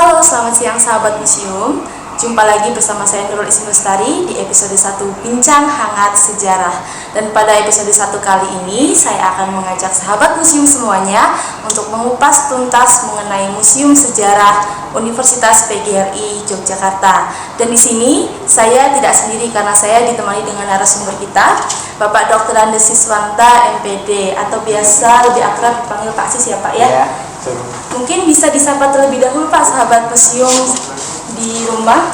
Halo, selamat siang sahabat museum. Jumpa lagi bersama saya Nurul Ismi Lestari di episode 1 Bincang Hangat Sejarah. Dan pada episode 1 kali ini saya akan mengajak sahabat museum semuanya untuk mengupas tuntas mengenai Museum Sejarah Universitas PGRI Yogyakarta. Dan di sini saya tidak sendiri karena saya ditemani dengan narasumber kita, Bapak Dr. Andes Siswanta MPD, atau biasa lebih akrab dipanggil Pak Sis ya Pak ya. Ya. Mungkin bisa disapa terlebih dahulu Pak, sahabat museum di rumah.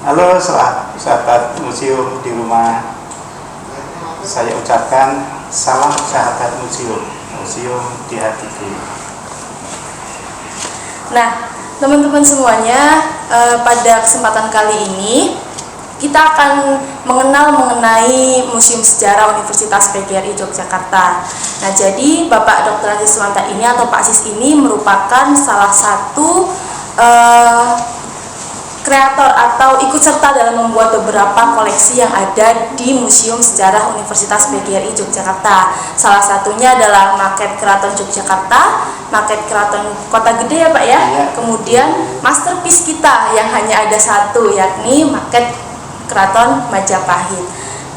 Halo sahabat museum di rumah. Saya ucapkan salam sahabat museum di hatiku. Nah, teman-teman semuanya, pada kesempatan kali ini kita akan mengenal mengenai Museum Sejarah Universitas PGRI Yogyakarta. Nah, jadi Bapak Dr. Andes Siswanta ini atau Pak Sis ini merupakan salah satu kreator atau ikut serta dalam membuat beberapa koleksi yang ada di Museum Sejarah Universitas PGRI Yogyakarta. Salah satunya adalah maket Keraton Yogyakarta, maket Keraton Kota Gede ya Pak ya. Kemudian masterpiece kita yang hanya ada satu, yakni maket Keraton Majapahit.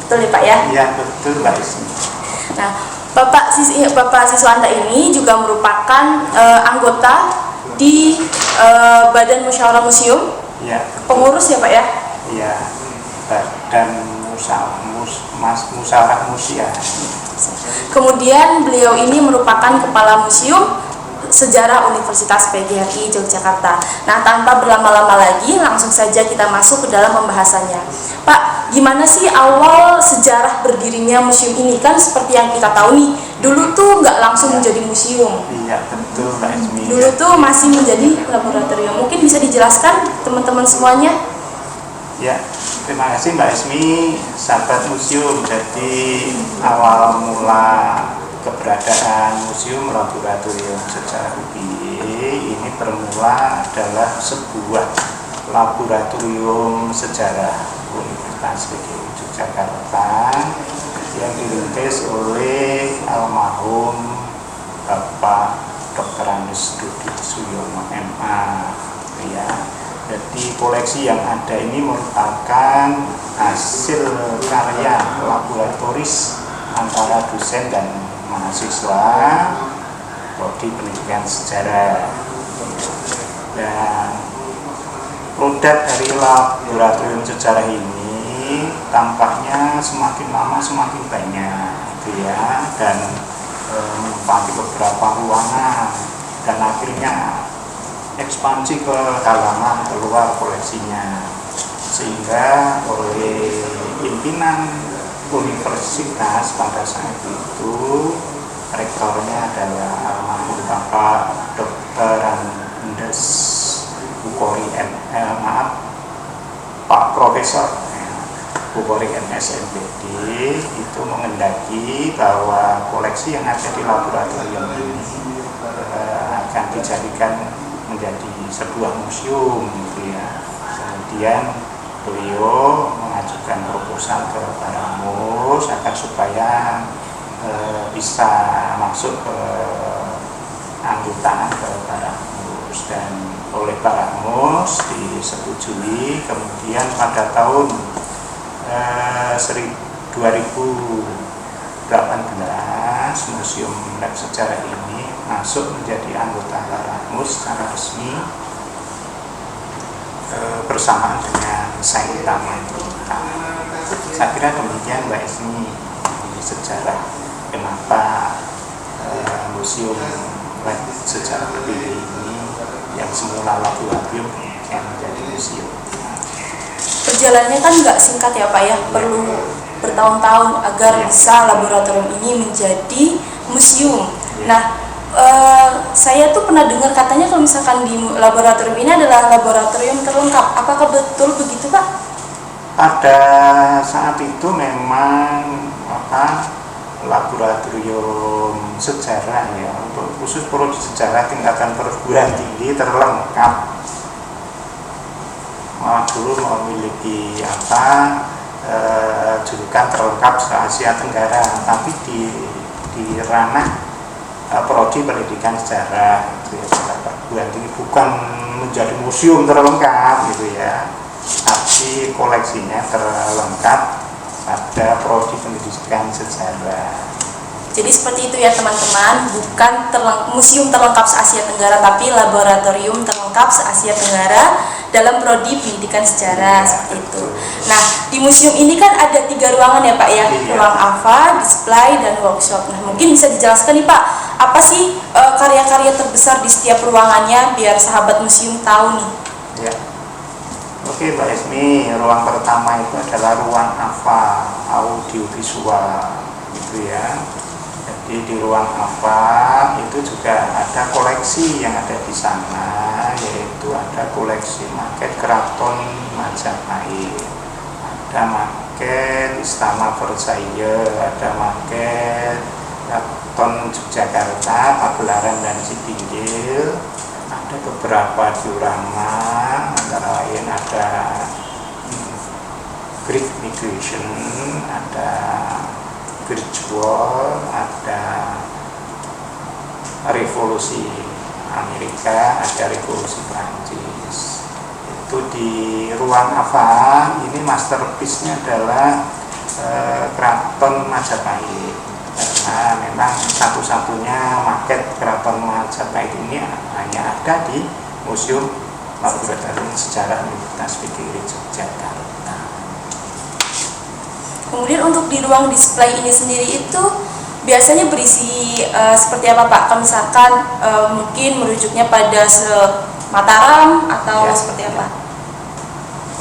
Betul ya Pak ya? Iya betul Mbak Ismi. Nah, Bapak Siswanta ini juga merupakan anggota di Badan Musyawarah Museum. Iya. Pengurus ya Pak ya? Iya. Dan musyawarah museum. Kemudian beliau ini merupakan Kepala Museum Sejarah Universitas PGRI Yogyakarta. Nah, tanpa berlama-lama lagi, langsung saja kita masuk ke dalam pembahasannya. Pak, gimana sih awal sejarah berdirinya museum ini? Kan seperti yang kita tahu nih, dulu tuh nggak langsung menjadi museum. Iya betul Mbak Ismi. Dulu tuh masih menjadi laboratorium. Mungkin bisa dijelaskan teman-teman semuanya? Ya, terima kasih Mbak Ismi, sahabat museum. Jadi awal mula keberadaan Museum Laboratorium Sejarah UPI ini bermula adalah sebuah laboratorium sejarah Universitas PGRI Yogyakarta yang dirintis oleh almarhum Bapak Dr. Andes Suyono MA. Ya. Jadi koleksi yang ada ini merupakan hasil karya laboratoris antara dosen dan mahasiswa prodi pendidikan sejarah. Dan produk dari laboratorium sejarah ini tampaknya semakin lama semakin banyak, gitu ya, dan menempati beberapa ruangan dan akhirnya ekspansi ke halaman keluar koleksinya, sehingga oleh pimpinan universitas pada saat itu, rektornya adalah almarhum Bapak Dr. Andes Pak Profesor Bukhori MS MPD itu mengendaki bahwa koleksi yang ada di laboratorium ini akan dijadikan menjadi sebuah museum, gitu ya. Kemudian beliau mengajukan proposal ke Paramus agar supaya bisa masuk ke anggotaan ke Paramus, dan oleh Paramus disetujui. Kemudian pada tahun 2018 Museum Lab Sejarah ini masuk menjadi anggota Paramus secara resmi bersamaan dengan saing utama kita. Saya kira demikian Mbak Ismi di sejarah kenapa Museum Lab Sejarah ini yang semula laboratorium yang menjadi museum. Perjalanannya kan nggak singkat ya Pak ya, perlu bertahun-tahun agar bisa laboratorium ini menjadi museum. Nah, saya tuh pernah dengar katanya kalau misalkan di laboratorium ini adalah laboratorium terlengkap. Apakah betul begitu Pak? Pada saat itu memang laboratorium sejarah ya, untuk khusus prodi sejarah tingkatan perguruan tinggi terlengkap. Dulu memiliki julukan terlengkap se-Asia Tenggara, tapi di ranah prodi pendidikan sejarah, itu ya, bukan menjadi museum terlengkap gitu ya, tapi koleksinya terlengkap pada prodi pendidikan sejarah. Jadi seperti itu ya teman-teman, bukan museum terlengkap se-Asia Tenggara, tapi laboratorium terlengkap se-Asia Tenggara dalam prodi pendidikan sejarah, seperti itu. Nah, di museum ini kan ada 3 ruangan ya Pak ya, ruang AFA, display, dan workshop. Nah, mungkin bisa dijelaskan nih Pak, apa sih karya-karya terbesar di setiap ruangannya biar sahabat museum tahu nih? Ya. Oke Mbak Esmi, ruang pertama itu adalah ruang AFA, audiovisual gitu ya. Jadi di ruang AFA itu juga ada koleksi yang ada di sana, yaitu ada koleksi maket Keraton Majapahit, ada maket Istana Versailles, ada maket Keraton Yogyakarta, Pagelaran dan Citinggil, ada beberapa diorama, antara lain ada Great Migration, ada virtual, ada revolusi Amerika, ada revolusi Prancis. Itu di ruang AFA. Ini masterpiece-nya adalah Keraton Majapahit, karena memang satu-satunya maket Keraton Majapahit ini hanya ada di Museum Laboratorium Sejarah Universitas PGRI Yogyakarta. Kemudian untuk di ruang display ini sendiri itu biasanya berisi seperti apa Pak? Kalau misalkan mungkin merujuknya pada Mataram atau ya, seperti apa?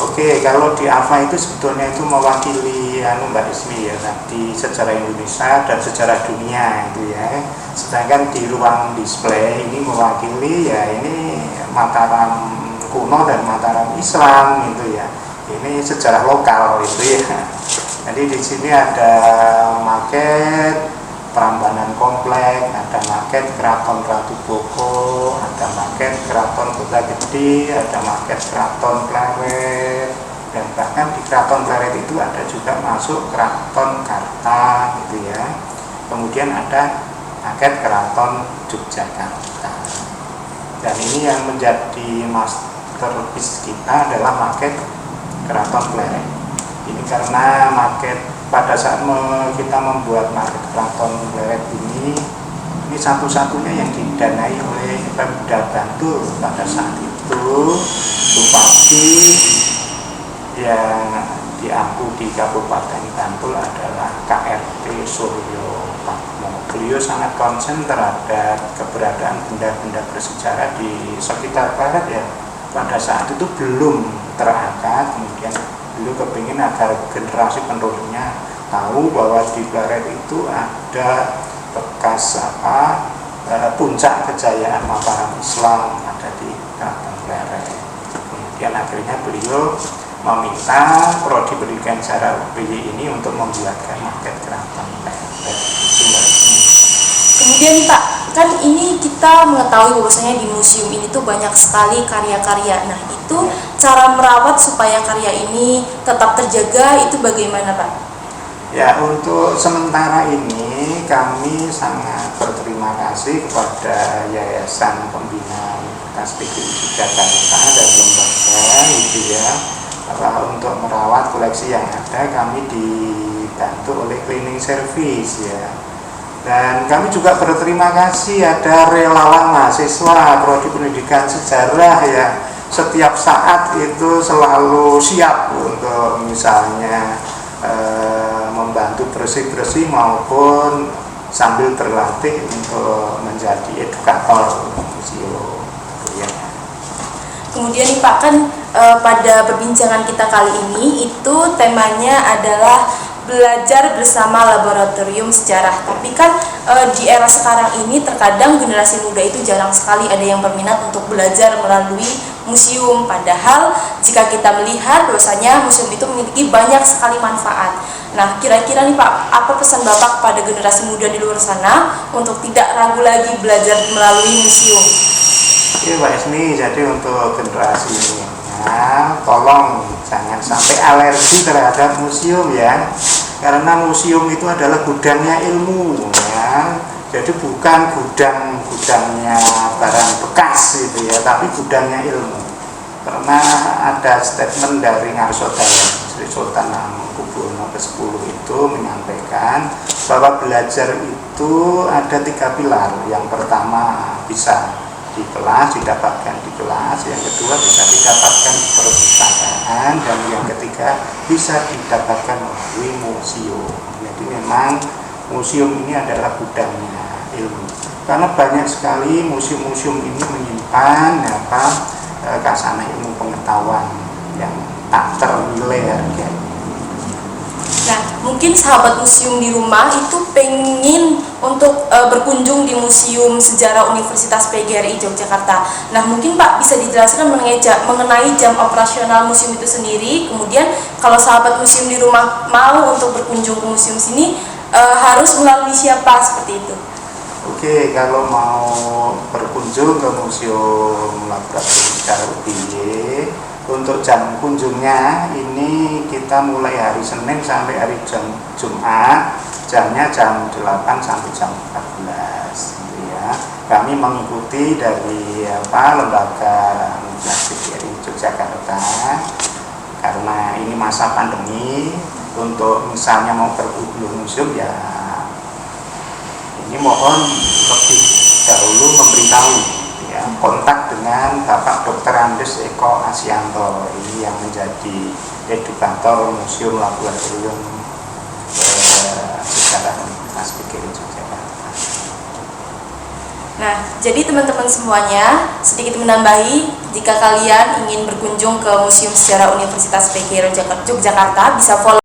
Oke, kalau di AFA itu sebetulnya itu mewakili Mbak Ismi ya, di sejarah Indonesia dan sejarah dunia itu ya. Sedangkan di ruang display ini mewakili ya ini Mataram kuno dan Mataram Islam itu ya. Ini sejarah lokal itu ya. Jadi di sini ada maket Prambanan Komplek, ada maket Keraton Ratu Boko, ada maket Keraton Kota Gede, ada maket Keraton Pleret, dan bahkan di Keraton Pleret itu ada juga masuk Keraton Karta gitu ya. Kemudian ada maket Keraton Yogyakarta. Dan ini yang menjadi masterpiece kita adalah maket Keraton Pleret. Ini karena maket pada saat kita membuat maket Keraton Pleret ini satu-satunya yang didanai oleh Pemda Bantul pada saat itu. Bupati yang diampu di Kabupaten Bantul adalah KRT Suryo Patmo. Beliau sangat konsen terhadap keberadaan benda-benda bersejarah di sekitar Pleret ya. Pada saat itu belum terangkat, kemudian beliau kepingin agar generasi penerusnya tahu bahwa di Pleret itu ada bekas puncak kejayaan Mataram Islam ada di Keraton Pleret. Kemudian akhirnya beliau meminta prodi pendidikan sejarah UPY ini untuk membuatkan maket Keraton Pleret. Kemudian Pak, kan ini kita mengetahui bahwasanya di museum ini tuh banyak sekali karya-karya. Nah, itu cara merawat supaya karya ini tetap terjaga itu bagaimana Pak? Ya, untuk sementara ini kami sangat berterima kasih kepada Yayasan Pembina Universitas PGRI Yogyakarta dan lembaga itu ya, bahwa untuk merawat koleksi yang ada kami dibantu oleh cleaning service ya. Dan kami juga berterima kasih ada relawan mahasiswa prodi pendidikan sejarah ya, setiap saat itu selalu siap untuk misalnya membantu bersih-bersih maupun sambil berlatih untuk menjadi edukator museum ya. Kemudian nih Pak, kan pada perbincangan kita kali ini itu temanya adalah belajar bersama laboratorium sejarah. Tapi kan di era sekarang ini terkadang generasi muda itu jarang sekali ada yang berminat untuk belajar melalui museum. Padahal jika kita melihat bahwasanya museum itu memiliki banyak sekali manfaat. Nah, kira-kira nih Pak, apa pesan Bapak pada generasi muda di luar sana untuk tidak ragu lagi belajar melalui museum? Oke Mbak Esmi, jadi untuk generasi ini tolong jangan sampai alergi terhadap museum ya, karena museum itu adalah gudangnya ilmu ya. Jadi bukan gudangnya barang bekas gitu ya, tapi gudangnya ilmu. Karena ada statement dari Ngarsodayan Sri Sultan Hamengkubuwono ke-10 itu menyampaikan bahwa belajar itu ada 3 pilar. Yang pertama bisa di kelas, didapatkan di kelas, yang kedua bisa didapatkan di perpustakaan, dan yang ketiga bisa didapatkan melalui museum. Jadi memang museum ini adalah gudangnya ilmu, karena banyak sekali museum-museum ini menyimpan kasana ilmu pengetahuan yang tak ternilai harganya. Nah, mungkin sahabat museum di rumah itu pengen untuk berkunjung di Museum Sejarah Universitas PGRI Yogyakarta. Nah, mungkin Pak bisa dijelaskan mengenai jam operasional museum itu sendiri. Kemudian kalau sahabat museum di rumah mau untuk berkunjung ke museum sini harus melalui siapa, seperti itu? Oke, kalau mau berkunjung ke Museum Laboratorium Sejarah UPY, untuk jam kunjungnya ini kita mulai hari Senin sampai hari Jumat, jamnya jam 8 sampai jam 14 gitu ya. Kami mengikuti dari Lembaga Universitas PGRI Yogyakarta, karena ini masa pandemi. Untuk misalnya mau berkunjung museum ya ini mohon lebih dahulu memberitahu ya, kontak dengan Bapak Dr. Andes Eko Asyanto, ini yang menjadi edukator Museum Laboratorium Sejarah Universitas PGRI Yogyakarta. Nah, jadi teman-teman semuanya, sedikit menambahi, jika kalian ingin berkunjung ke Museum Sejarah Universitas PGRI Yogyakarta, bisa follow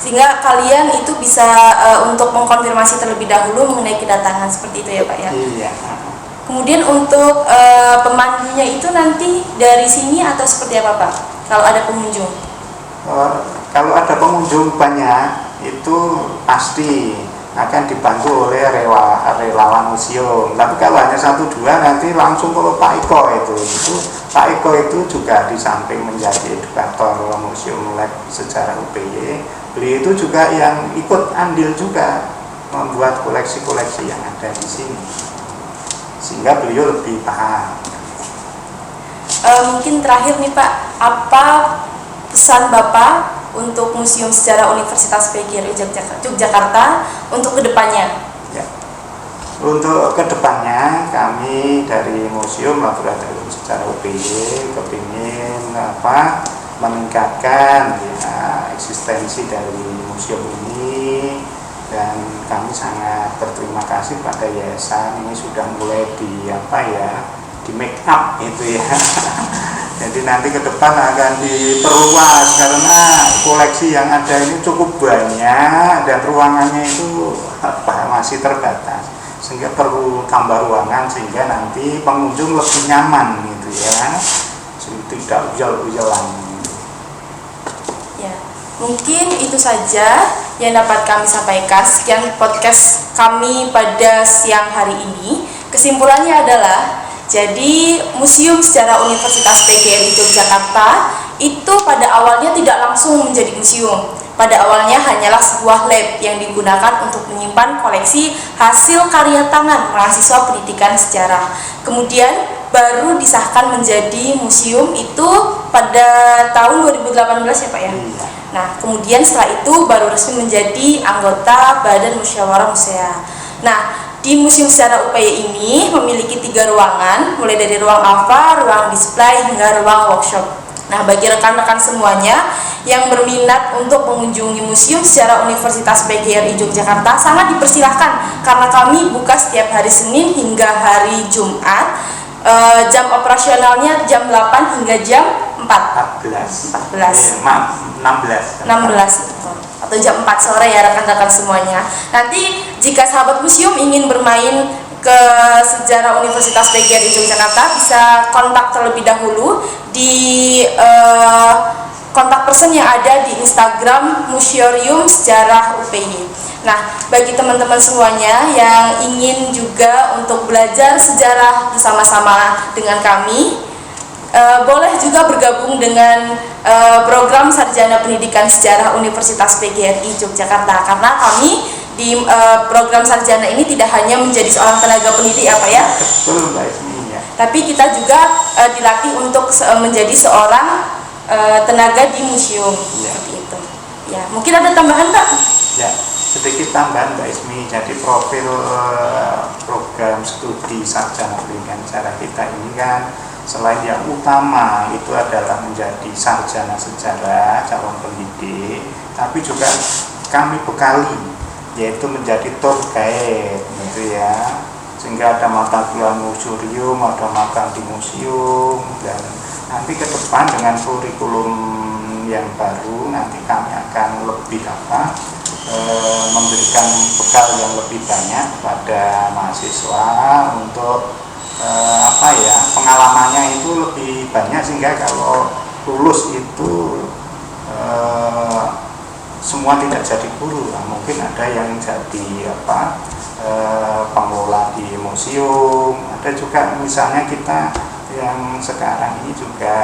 sehingga kalian itu bisa untuk mengkonfirmasi terlebih dahulu mengenai kedatangan, seperti itu ya Pak ya. Iya. Kemudian untuk pemandunya itu nanti dari sini atau seperti apa Pak kalau ada pengunjung? Kalau ada pengunjung banyak itu pasti akan dibantu oleh relawan museum. Tapi kalau hanya 1-2 nanti langsung ke Pak Iko itu Pak Iko itu juga di samping menjadi edukator Museum Lab Sejarah UPY, beliau itu juga yang ikut andil juga membuat koleksi-koleksi yang ada di sini, sehingga beliau lebih paham. Mungkin terakhir nih Pak, apa pesan Bapak untuk Museum Sejarah Universitas PGRI Yogyakarta untuk kedepannya? Ya. Untuk kedepannya kami dari Museum Laboratorium Sejarah UPY kepingin meningkatkan ya, eksistensi dari museum ini, dan kami sangat berterima kasih pada yayasan ini sudah mulai di make up itu ya. Jadi nanti ke depan akan diperluas karena koleksi yang ada ini cukup banyak dan ruangannya itu masih terbatas, sehingga perlu tambah ruangan sehingga nanti pengunjung lebih nyaman gitu ya, tidak ujal-ujalan. Ya, mungkin itu saja yang dapat kami sampaikan. Sekian podcast kami pada siang hari ini. Kesimpulannya adalah, jadi Museum Sejarah Universitas PGRI Yogyakarta itu pada awalnya tidak langsung menjadi museum. Pada awalnya hanyalah sebuah lab yang digunakan untuk menyimpan koleksi hasil karya tangan mahasiswa pendidikan sejarah. Kemudian baru disahkan menjadi museum itu pada tahun 2018 ya Pak ya. Nah, kemudian setelah itu baru resmi menjadi anggota Badan Musyawarah Musea. Nah, di Museum Sejarah UPY ini memiliki 3 ruangan, mulai dari ruang alfa, ruang display, hingga ruang workshop. Nah, bagi rekan-rekan semuanya yang berminat untuk mengunjungi Museum Sejarah Universitas PGRI Yogyakarta sangat dipersilahkan, karena kami buka setiap hari Senin hingga hari Jumat. Jam operasionalnya jam 8 hingga jam 16 atau jam 4 sore ya rekan-rekan semuanya. Nanti jika sahabat museum ingin bermain ke sejarah Universitas PGRI Yogyakarta, bisa kontak terlebih dahulu di kontak person yang ada di Instagram Museum Sejarah UPY. Nah, bagi teman-teman semuanya yang ingin juga untuk belajar sejarah bersama-sama dengan kami, boleh juga bergabung dengan program Sarjana Pendidikan Sejarah Universitas PGRI Yogyakarta, karena kami di program sarjana ini tidak hanya menjadi seorang tenaga pendidik apa ya, tapi kita juga dilatih untuk menjadi seorang tenaga di museum, seperti itu. Ya, mungkin ada tambahan Pak? Ya, sedikit tambahan Mbak Ismi. Jadi profil program studi sarjana pendidikan sejarah kita ini kan, selain yang utama itu adalah menjadi sarjana sejarah, calon pendidik, tapi juga kami bekali, yaitu menjadi tour guide gitu ya, sehingga ada mata kuliah museum, ada magang di museum, dan nanti ke depan dengan kurikulum yang baru nanti kami akan lebih memberikan bekal yang lebih banyak pada mahasiswa untuk pengalamannya itu lebih banyak, sehingga kalau lulus itu semua tidak jadi guru. Nah, mungkin ada yang jadi pengelola di museum, ada juga misalnya kita yang sekarang ini juga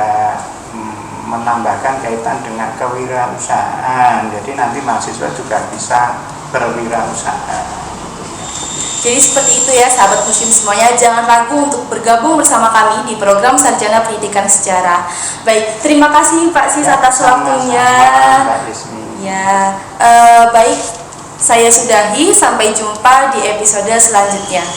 menambahkan kaitan dengan kewirausahaan, jadi nanti mahasiswa juga bisa berwirausaha. Jadi seperti itu ya sahabat museum semuanya, jangan ragu untuk bergabung bersama kami di program Sarjana Pendidikan Sejarah. Baik, terima kasih Pak Sis atas waktunya. Ya, baik, saya sudahi, sampai jumpa di episode selanjutnya.